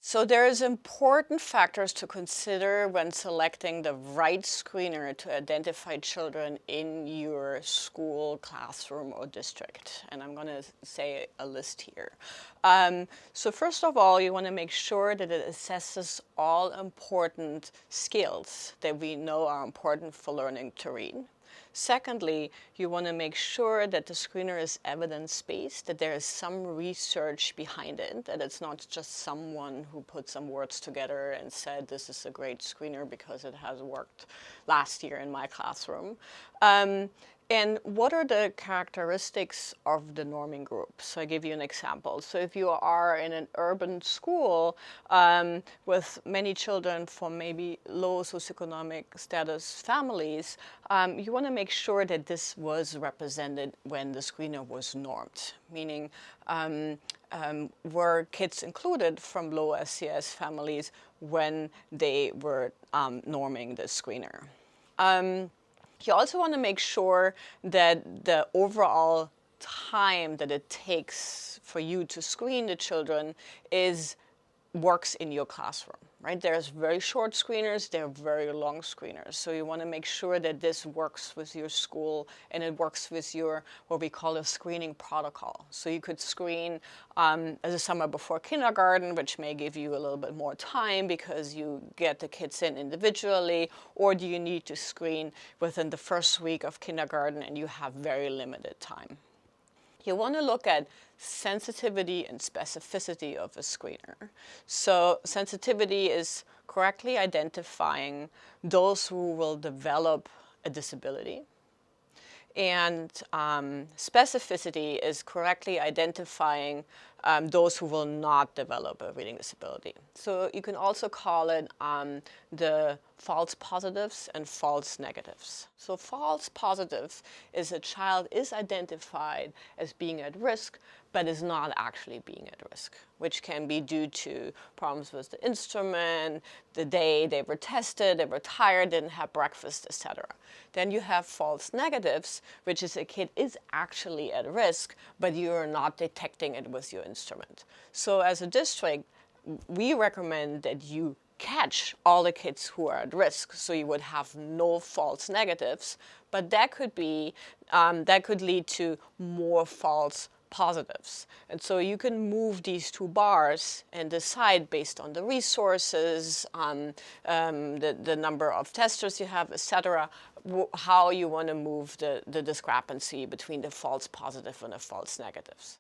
So there's important factors to consider when selecting the right screener to identify children in your school, classroom, or district. And I'm going to say a list here. So first of all, you want to make sure that it assesses all important skills that we know are important for learning to read. Secondly, you want to make sure that the screener is evidence-based, that there is some research behind it, that it's not just someone who put some words together and said this is a great screener because it has worked last year in my classroom. And what are the characteristics of the norming group? So I give you an example. So if you are in an urban school with many children from maybe low socioeconomic status families, you want to make sure that this was represented when the screener was normed, meaning were kids included from low SES families when they were norming the screener. You also want to make sure that the overall time that it takes for you to screen the children works in your classroom, right? There's very short screeners, there are very long screeners. So you want to make sure that this works with your school and it works with your, what we call a screening protocol. So you could screen as a summer before kindergarten, which may give you a little bit more time because you get the kids in individually, or do you need to screen within the first week of kindergarten and you have very limited time. You want to look at sensitivity and specificity of a screener. So sensitivity is correctly identifying those who will develop a disability. And specificity is correctly identifying those who will not develop a reading disability. So you can also call it the false positives and false negatives. So false positive is a child is identified as being at risk, but is not actually being at risk, which can be due to problems with the instrument, the day they were tested, they were tired, didn't have breakfast, etc. Then you have false negatives, which is a kid is actually at risk, but you're not detecting it with your instrument. So as a district, we recommend that you catch all the kids who are at risk, so you would have no false negatives, but that could be that could lead to more false positives. And so you can move these two bars and decide based on the resources, the number of testers you have, etc., how you want to move the discrepancy between the false positive and the false negatives.